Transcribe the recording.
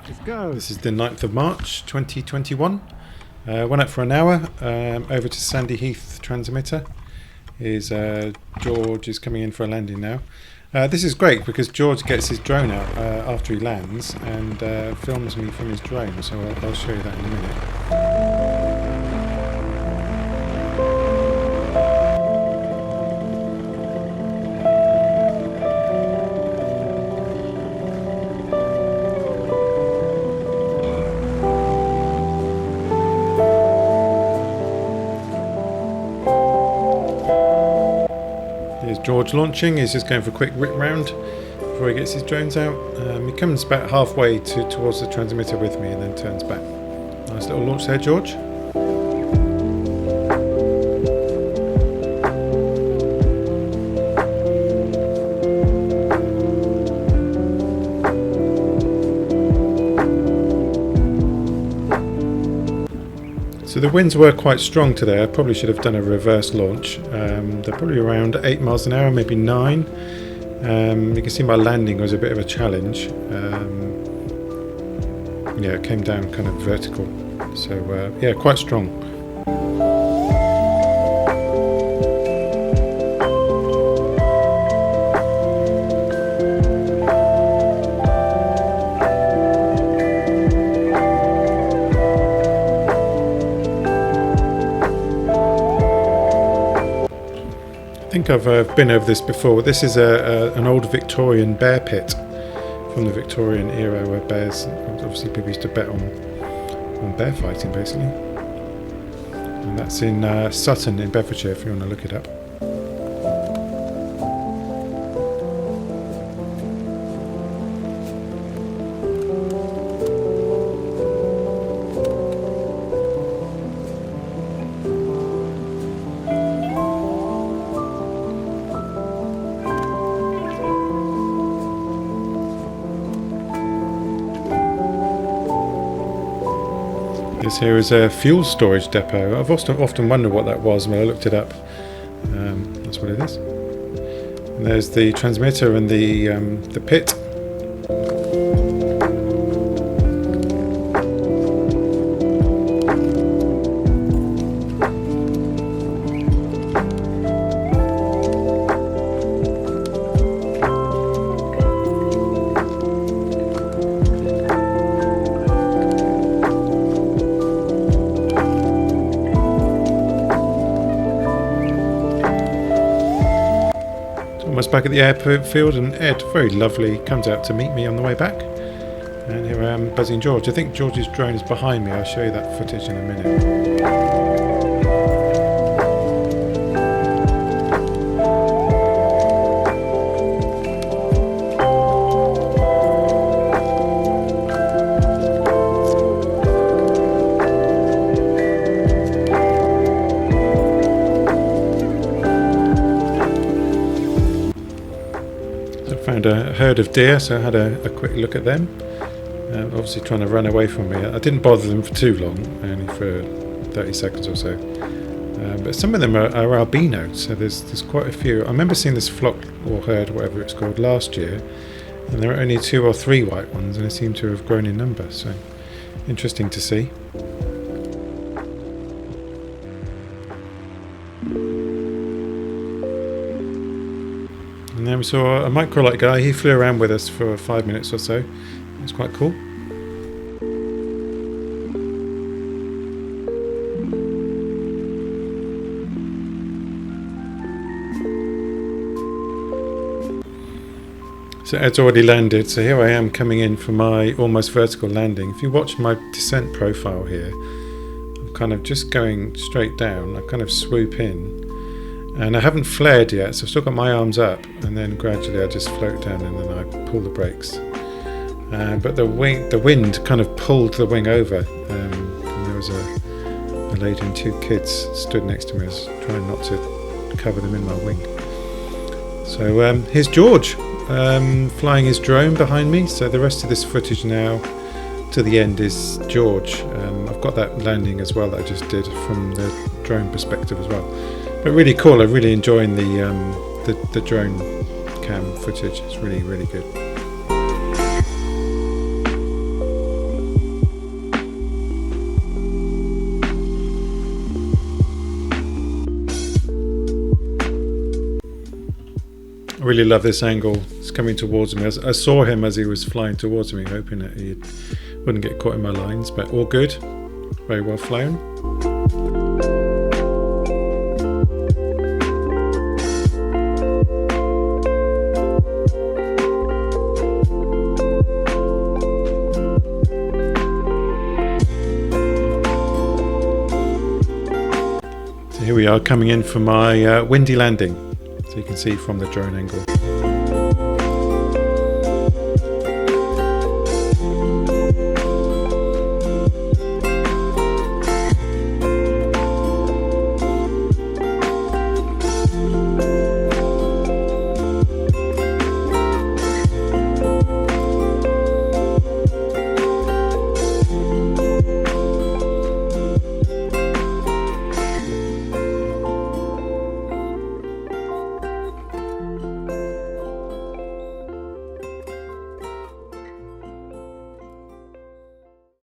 Let's go. This is the 9th of March 2021. Went up for an hour over to Sandy Heath transmitter. George is coming in for a landing now. This is great because George gets his drone out after he lands and films me from his drone, so I'll show you that in a minute. Here's George launching. He's just going for a quick rip round before he gets his drones out. He comes about halfway towards the transmitter with me and then turns back. Nice little launch there, George. So the winds were quite strong today. I probably should have done a reverse launch. They're probably around 8 miles an hour, maybe 9. You can see my landing was a bit of a challenge. Yeah, it came down kind of vertical. So yeah, quite strong. I think I've been over this before. This is an old Victorian bear pit from the Victorian era where bears, obviously people used to bet on bear fighting basically. And that's in Sutton in Bedfordshire if you want to look it up. This here is a fuel storage depot. I've often wondered what that was when I looked it up. That's what it is. And there's the transmitter and the pit. Almost back at the airfield, and Ed, very lovely, comes out to meet me on the way back. And here I am buzzing George. I think George's drone is behind me. I'll show you that footage in a minute. Found a herd of deer, so I had a quick look at them. Obviously trying to run away from me. I didn't bother them for too long, only for 30 seconds or so. But some of them are albinos, so there's quite a few. I remember seeing this flock or herd, whatever it's called, last year, and there were only 2 or 3 white ones, and they seem to have grown in number. So interesting to see. And then we saw a Microlight guy. He flew around with us for 5 minutes or so. It was quite cool. So Ed's already landed, so here I am coming in for my almost vertical landing. If you watch my descent profile here, I'm kind of just going straight down. I kind of swoop in. And I haven't flared yet, so I've still got my arms up, and then gradually I just float down and then I pull the brakes. But the wind kind of pulled the wing over, and there was a lady and 2 kids stood next to me. I was trying not to cover them in my wing. So here's George flying his drone behind me. So the rest of this footage now to the end is George. I've got that landing as well that I just did from the drone perspective as well. But really cool. I'm really enjoying the drone cam footage. It's really, really good. I really love this angle. It's coming towards me. I saw him as he was flying towards me, hoping that he wouldn't get caught in my lines, but all good. Very well flown. So here we are coming in for my windy landing, so you can see from the drone angle.